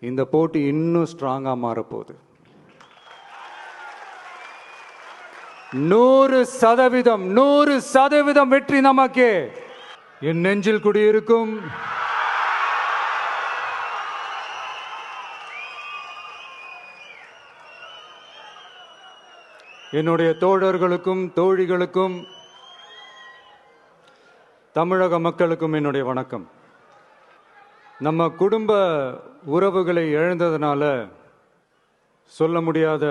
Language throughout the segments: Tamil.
இந்த போட்டி இன்னும் ஸ்ட்ராங்கா மாறப்போகுது. 100% வெற்றி நமக்கே. என் நெஞ்சில் குடியிருக்கும் என்னுடைய தோழர்களுக்கும் தோழிகளுக்கும் தமிழக மக்களுக்கும் என்னுடைய வணக்கம். நம்ம குடும்ப உறவுகளை இழந்ததுனால சொல்ல முடியாத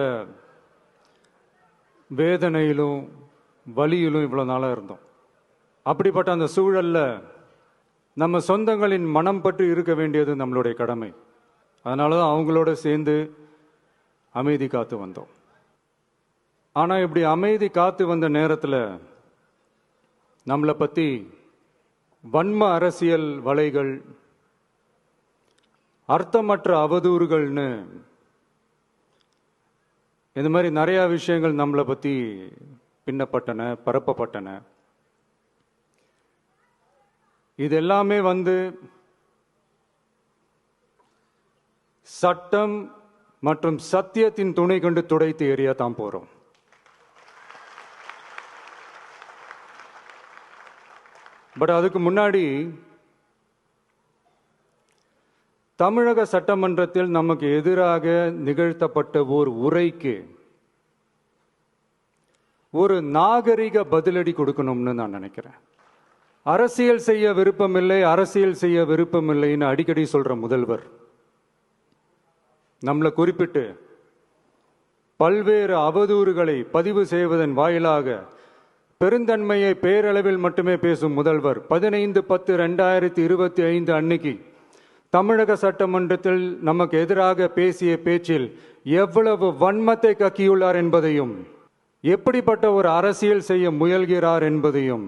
வேதனையிலும் வலியிலும் இவ்வளோ நாளாக இருந்தோம். அப்படிப்பட்ட அந்த சூழலில் நம்ம சொந்தங்களின் மனம் பற்றி இருக்க வேண்டியது நம்மளுடைய கடமை. அதனால தான் அவங்களோட சேர்ந்து அமைதி காத்து வந்தோம். ஆனால் இப்படி அமைதி காத்து வந்த நேரத்தில் நம்மளை பற்றி வன்ம அரசியல் வலைகள், அர்த்தமற்ற அவதூறுகள்னு இந்த மாதிரி நிறையா விஷயங்கள் நம்மளை பற்றி பின்னப்பட்டன, பரப்பப்பட்டன. இது எல்லாமே சட்டம் மற்றும் சத்தியத்தின் துணை கொண்டு துடைத்து எறிய தான் போறோம். பட் அதுக்கு முன்னாடி தமிழக சட்டமன்றத்தில் நமக்கு எதிராக நிகழ்த்தப்பட்ட ஒரு உரைக்கு ஒரு நாகரிக பதிலடி கொடுக்கணும்னு நான் நினைக்கிறேன். அரசியல் செய்ய விருப்பமில்லை, அரசியல் செய்ய விருப்பமில்லைன்னு அடிக்கடி சொல்ற முதல்வர் நம்மளை குறிப்பிட்டு பல்வேறு அவதூறுகளை பதிவு செய்வதன் வாயிலாக பெருந்தன்மையை பேரளவில் மட்டுமே பேசும் முதல்வர் 15/10/2025 அன்னைக்கு தமிழக சட்டமன்றத்தில் நமக்கு எதிராக பேசிய பேச்சில் எவ்வளவு வன்மத்தை கக்கியுள்ளார் என்பதையும், எப்படிப்பட்ட ஒரு அரசியல் செய்ய முயல்கிறார் என்பதையும்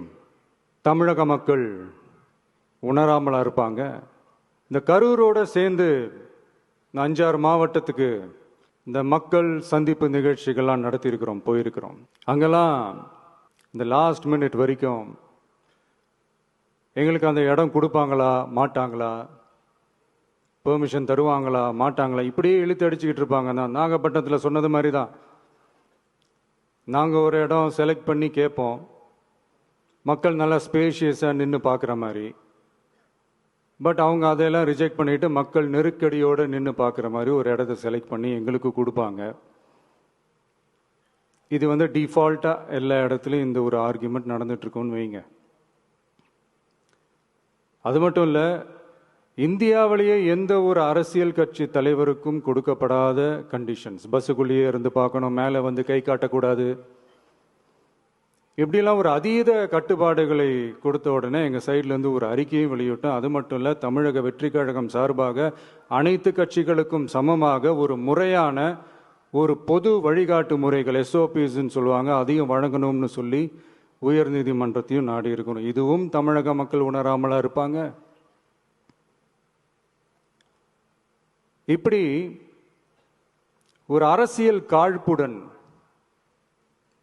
தமிழக மக்கள் உணராமலா இருப்பாங்க. இந்த கரூரோட சேர்ந்து 5-6 மாவட்டத்துக்கு இந்த மக்கள் சந்திப்பு நிகழ்ச்சிகள்லாம் நடத்தியிருக்கிறோம், போயிருக்கிறோம். அங்கெல்லாம் இந்த லாஸ்ட் மினிட் வரைக்கும் எங்களுக்கு அந்த இடம் கொடுப்பாங்களா மாட்டாங்களா, பெர்மிஷன் தருவாங்களா மாட்டாங்களா, இப்படியே இழுத்து அடிச்சுக்கிட்டு இருப்பாங்க. நான் நாகப்பட்டினத்தில் சொன்னது மாதிரி தான். நாங்கள் ஒரு இடம் செலக்ட் பண்ணி கேட்போம், மக்கள் நல்லா ஸ்பேஷியஸாக நின்று பார்க்குற மாதிரி. பட் அவங்க அதையெல்லாம் ரிஜெக்ட் பண்ணிட்டு மக்கள் நெருக்கடியோடு நின்று பார்க்குற மாதிரி ஒரு இடத்த செலக்ட் பண்ணி எங்களுக்கு கொடுப்பாங்க. இது டிஃபால்ட்டாக எல்லா இடத்துலையும் இந்த ஒரு ஆர்கியூமெண்ட் நடந்துட்டு இருக்கும்னு வைங்க. அது மட்டும் இல்லை, இந்தியாவிலேயே எந்த ஒரு அரசியல் கட்சி தலைவருக்கும் கொடுக்கப்படாத கண்டிஷன்ஸ். பஸ்ஸுக்குள்ளேயே இருந்து பார்க்கணும், மேலே கை காட்டக்கூடாது, இப்படிலாம் ஒரு அதீத கட்டுப்பாடுகளை கொடுத்த உடனே எங்கள் சைட்லேருந்து ஒரு அறிக்கையும் வெளியிட்டோம். அது மட்டும் இல்லை, தமிழக வெற்றி கழகம் சார்பாக அனைத்து கட்சிகளுக்கும் சமமாக ஒரு முறையான ஒரு பொது வழிகாட்டு முறைகள், SOPஸ்ன்னு சொல்லுவாங்க, அதையும் வழங்கணும்னு சொல்லி உயர்நீதிமன்றத்தையும் நாடி இருக்கணும். இதுவும் தமிழக மக்கள் உணராமலா இருப்பாங்க. இப்படி ஒரு அரசியல் காழ்ப்புடன்,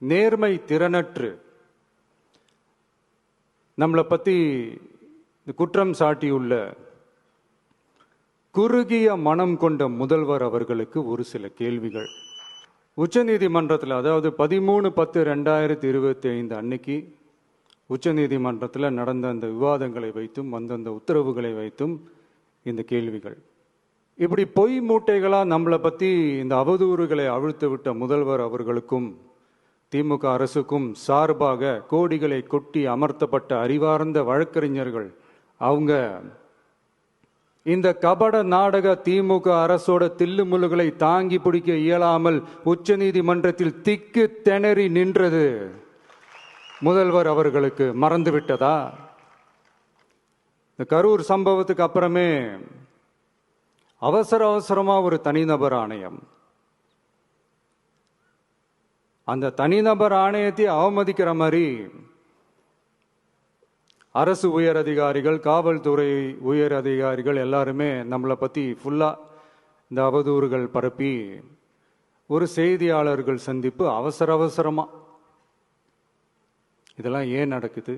நேர்மை திறனற்று நம்மளை பத்தி குற்றம் சாட்டியுள்ள குறுகிய மனம் கொண்ட முதல்வர் அவர்களுக்கு ஒரு சில கேள்விகள். உச்சநீதிமன்றத்தில், அதாவது 13/10/2025 அன்னைக்கு உச்சநீதிமன்றத்தில் நடந்த அந்த விவாதங்களை வைத்தும் அந்தந்த உத்தரவுகளை வைத்தும் இந்த கேள்விகள். இப்படி பொய் மூட்டைகளாக நம்மளை பற்றி இந்த அவதூறுகளை அவிழ்த்து விட்ட முதல்வர் அவர்களுக்கும் திமுக அரசுக்கும் சார்பாக கோடிகளை கொட்டி அமர்த்தப்பட்ட அறிவார்ந்த வழக்கறிஞர்கள் அவங்க இந்த கபட நாடக திமுக அரசோட தில்லுமுல்லுகளை தாங்கி பிடிக்க இயலாமல் உச்சநீதிமன்றத்தில் திக்கு திணறி நின்றது முதல்வர் அவர்களுக்கு மறந்துவிட்டதா? இந்த கரூர் சம்பவத்துக்கு அப்புறமே அவசரமா ஒரு தனிநபர் ஆணையம், அந்த தனிநபர் ஆணையத்தை அவமதிக்கிற மாதிரி அரசு உயர் அதிகாரிகள், காவல்துறை உயர் அதிகாரிகள் எல்லாருமே நம்மளை பற்றி ஃபுல்லாக இந்த அவதூறுகள் பரப்பி ஒரு செய்தியாளர்கள் சந்திப்பு அவசரமாக. இதெல்லாம் ஏன் நடக்குது?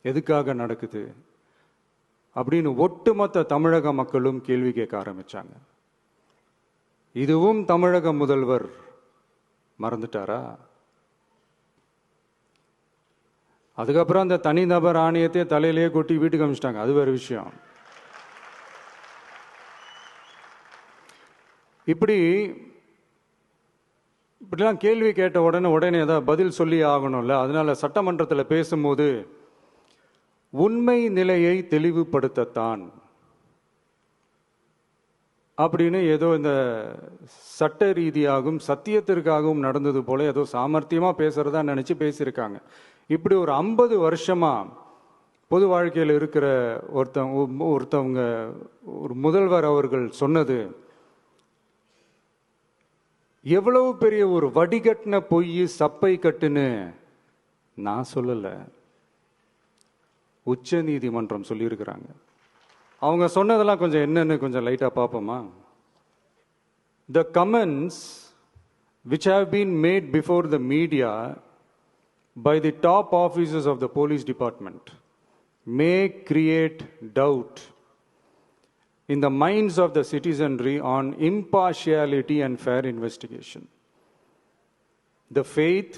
எதுக்காக நடக்குது? அப்படின்னு ஒட்டுமொத்த தமிழக மக்களும் கேள்வி கேட்க ஆரம்பிச்சாங்க. இதுவும் தமிழக முதல்வர் மறந்துட்டாரா? அதுக்கப்புறம் அந்த தனிநபர் ஆணையத்தை தலையிலேயே கொட்டி வீட்டுக்கு அனுப்பிச்சிட்டாங்க. அது வேற விஷயம். இப்படிலாம் கேள்வி கேட்ட உடனே ஏதாவது பதில் சொல்லி ஆகணும்ல. அதனால சட்டமன்றத்தில் பேசும்போது உண்மை நிலையை தெளிவுபடுத்தத்தான் அப்படின்னு ஏதோ இந்த சட்ட ரீதியாகவும் சத்தியத்திற்காகவும் நடந்தது போல ஏதோ சாமர்த்தியமா பேசுறதா நினைச்சு பேசியிருக்காங்க. இப்படி ஒரு 50 வருஷமா பொது வாழ்க்கையில் இருக்கிற ஒருத்தவங்க ஒரு முதல்வர் அவர்கள் சொன்னது எவ்வளவு பெரிய ஒரு வடிகட்டின பொய் சப்பை கட்டுன்னு நான் சொல்லல, உச்ச நீதிமன்றம் சொல்லியிருக்கிறாங்க. அவங்க சொன்னதெல்லாம் கொஞ்சம் என்னன்னு கொஞ்சம் லைட்டா பார்ப்போமா? The comments which have been made before the media by the top officers of the police department may create doubt in the minds of the citizenry on impartiality and fair investigation. The faith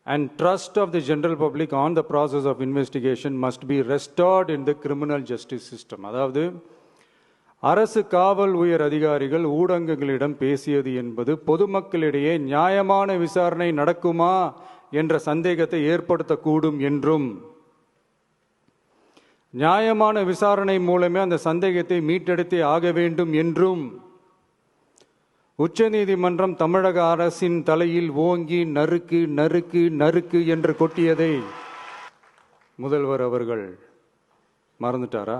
and trust of the general public on the process of investigation must be restored in the criminal justice system. அதாவது அரசு காவல் உயர் அதிகாரிகள் ஊடகங்களிடம் பேசியது என்பது பொதுமக்களிடையே நியாயமான விசாரணை நடக்குமா என்ற சந்தேகத்தை ஏற்படுத்தக்கூடும் என்றும், நியாயமான விசாரணை மூலமே அந்த சந்தேகத்தை மீட்டெடுத்தே ஆக வேண்டும் என்றும் உச்சநீதிமன்றம் தமிழக அரசின் தலையில் ஓங்கி நறுக்கு நறுக்கு நறுக்கு என்று கொட்டியதை முதல்வர் அவர்கள் மறந்துட்டாரா?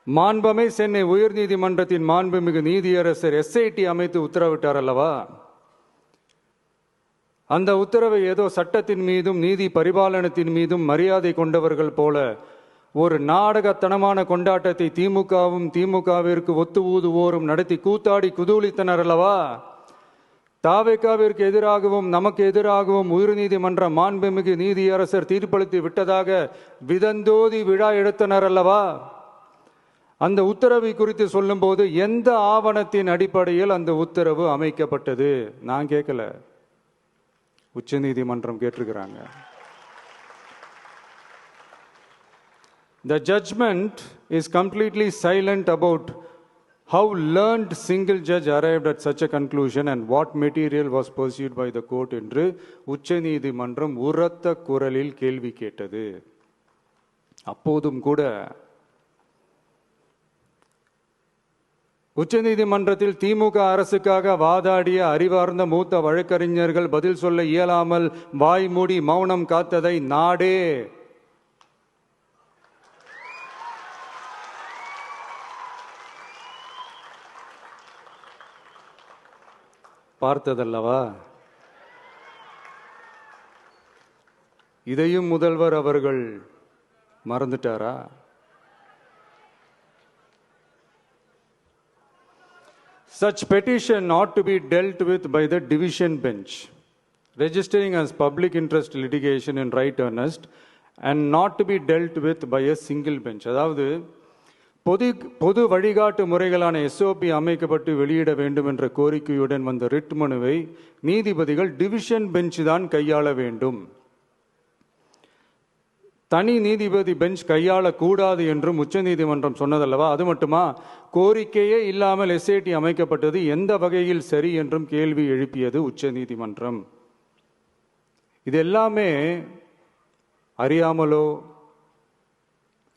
மாண்புமை சென்னை உயர்நீதிமன்றத்தின் மாண்புமிகு நீதியரசர் SIT அமைத்து உத்தரவிட்டார் அல்லவா? அந்த உத்தரவை ஏதோ சட்டத்தின் மீதும் நீதி பரிபாலனத்தின் மீதும் மரியாதை கொண்டவர்கள் போல ஒரு நாடகத்தனமான கொண்டாட்டத்தை திமுகவிற்கு ஒத்து ஊதுவோரும் நடத்தி கூத்தாடி குதூளித்தனர் அல்லவா? தாவேகாவிற்கு எதிராகவும் நமக்கு எதிராகவும் உயர்நீதிமன்ற மாண்புமிகு நீதியரசர் தீர்ப்பளித்து விட்டதாக விதந்தோதி விழா எடுத்தனர் அல்லவா? அந்த உத்தரவை குறித்து சொல்லும் போது எந்த ஆவணத்தின் அடிப்படையில் அந்த உத்தரவு அமைக்கப்பட்டது? நான் கேட்கல, உச்ச நீதிமன்றம் கேட்டிருக்கிறாங்க. The judgment is completely silent about how learned single judge arrived at such a conclusion and what material was pursued by the court என்று உச்ச நீதிமன்றம் உரத்த குரலில் கேள்வி கேட்டது. அப்போதும் கூட உச்ச நீதிமன்றத்தில் திமுக அரசுக்காக வாதாடிய அறிவார்ந்த மூத்த வழக்கறிஞர்கள் பதில் சொல்ல இயலாமல் வாய் மூடி மௌனம் காத்ததை நாடே பார்த்ததல்லவா? இதையும் முதல்வர் அவர்கள் மறந்துட்டாரா? Such petition ought to be dealt with by the division bench, registering as public interest litigation in right earnest and not to be dealt with by a single bench. அதாவது பொது வழிகாட்டு முறைகளான SOP அமைக்கப்பட்டு வெளியிட வேண்டும் என்ற கோரிக்கையுடன் வந்த ரிட் மனுவை நீதிபதிகள் டிவிஷன் பெஞ்ச் தான் கையாள வேண்டும், தனி நீதிபதி பெஞ்ச் கையாளக்கூடாது என்றும் உச்ச நீதிமன்றம் சொன்னதல்லவா? அது மட்டுமா, கோரிக்கையே இல்லாமல் SIT அமைக்கப்பட்டது எந்த வகையில் சரி என்றும் கேள்வி எழுப்பியது உச்ச நீதிமன்றம். இது எல்லாமே அறியாமலோ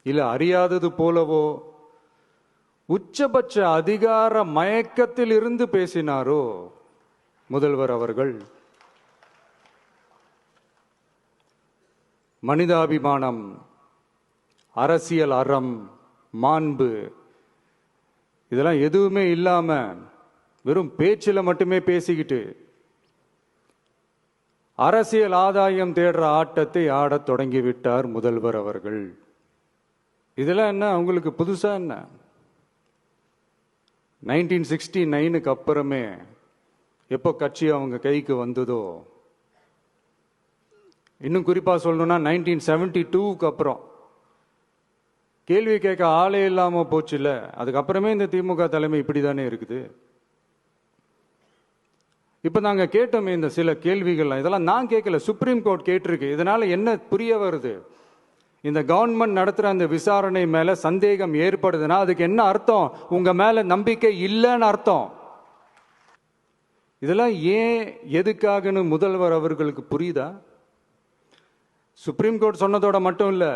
இல்ல அறியாதது போலவோ உச்சபட்ச அதிகார மயக்கத்தில் இருந்து பேசினாரோ முதல்வர் அவர்கள்? மனிதாபிமானம், அரசியல் அறம், மாண்பு இதெல்லாம் எதுவுமே இல்லாம வெறும் பேச்சில் மட்டுமே பேசிக்கிட்டு அரசியல் ஆதாயம் தேடுற ஆட்டத்தை ஆடத் தொடங்கிவிட்டார் முதல்வர் அவர்கள். இதெல்லாம் என்ன அவங்களுக்கு புதுசா? என்ன 1969க்கு அப்புறமே எப்போ கட்சி அவங்க கைக்கு வந்ததோ, இன்னும் குறிப்பா சொல்லணும்னா 1972க்கு அப்புறம் கேள்வி கேட்க ஆளே இல்லாம போச்சு இல்ல. அதுக்கப்புறமே இந்த திமுக தலைமை இப்படிதானே இருக்குது. இப்ப நாங்க கேட்டோமே இந்த சில கேள்விகள், இதெல்லாம் நான் கேட்கல, சுப்ரீம் கோர்ட் கேட்டிருக்கு. இதனால என்ன புரிய வருது? இந்த கவர்மெண்ட் நடத்துற அந்த விசாரணை மேல சந்தேகம் ஏற்படுதுன்னா அதுக்கு என்ன அர்த்தம்? உங்க மேல நம்பிக்கை இல்லைன்னு அர்த்தம். இதெல்லாம் ஏன் எதுக்காகன்னு முதல்வர் அவர்களுக்கு புரியுதா? சுப்ரீம் கோர்ட் சொன்னதோட மட்டும் இல்ல,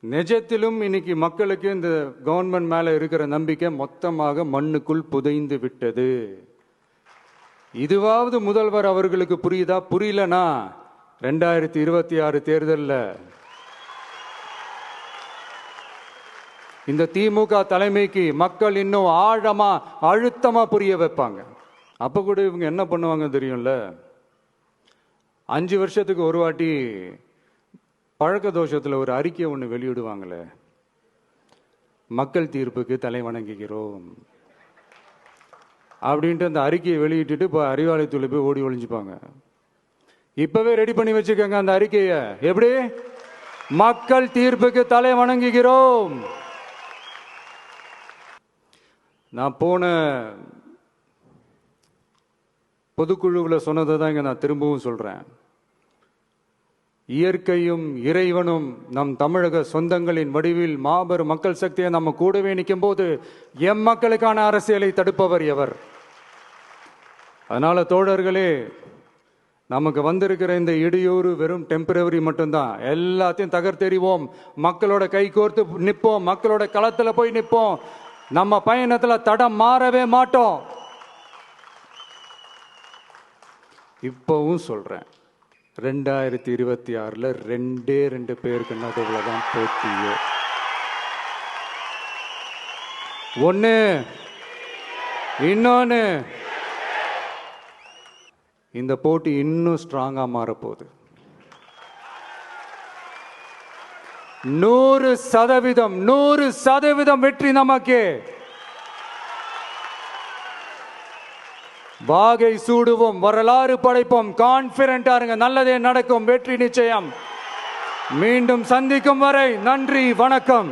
நிஜத்திலும் இன்னைக்கு மக்களுக்கு இந்த கவர்மெண்ட் மேல இருக்கிற நம்பிக்கை மொத்தமாக மண்ணுக்குள் புதைந்து விட்டது. இதுவாவது முதல்வர் அவர்களுக்கு புரியுதா? புரியலனா 2026 தேர்தலில் இந்த திமுக தலைமைக்கு மக்கள் இன்னும் ஆழமா அழுத்தமா புரிய வைப்பாங்க. அப்ப கூட இவங்க என்ன பண்ணுவாங்க தெரியும்ல, 5 வருஷத்துக்கு ஒரு வாட்டி பழக்க தோஷத்துல ஒரு அறிக்கை ஒன்று வெளியிடுவாங்களே, மக்கள் தீர்ப்புக்கு தலை வணங்குகிறோம் அப்படின்ட்டு அந்த அறிக்கையை வெளியிட்டுட்டு இப்போ அறிவாலயத்தில் போய் ஓடி ஒளிஞ்சுப்பாங்க. இப்பவே ரெடி பண்ணி வச்சுக்கோங்க அந்த அறிக்கையை. எப்படி? மக்கள் தீர்ப்புக்கு தலை வணங்குகிறோம். நான் போன பொதுக்குழுவில் சொன்னதை தான் இங்க நான் திரும்பவும் சொல்றேன். இயற்கையும் இறைவனும் நம் தமிழக சொந்தங்களின் வடிவில் மாபெரும் மக்கள் சக்தியை நம்ம கூடவே நிற்கும் போது எம் மக்களுக்கான அரசியலை தடுப்பவர் எவர்? அதனால தோழர்களே, நமக்கு வந்திருக்கிற இந்த இடையூறு வெறும் டெம்பரவரி மட்டும்தான். எல்லாத்தையும் தகர்த்தெறிவோம், மக்களோட கை கோர்த்து நிற்போம், மக்களோட களத்துல போய் நிற்போம். நம்ம பயணத்துல தடம் மாறவே மாட்டோம். இப்பவும் சொல்றேன், 2026 2 பேருக்கு நடுவில் தான் போட்டியே. ஒண்ணு, இன்னொன்னு, இந்த போட்டி இன்னும் ஸ்ட்ராங்கா மாறப்போகுது. 100% வெற்றி நமக்கு. வாகை சூடுவோம், வரலாறு படைப்போம், கான்பிடென்டா இருங்க, நல்லதே நடக்கும், வெற்றி நிச்சயம். மீண்டும் சந்திக்கும் வரை நன்றி, வணக்கம்.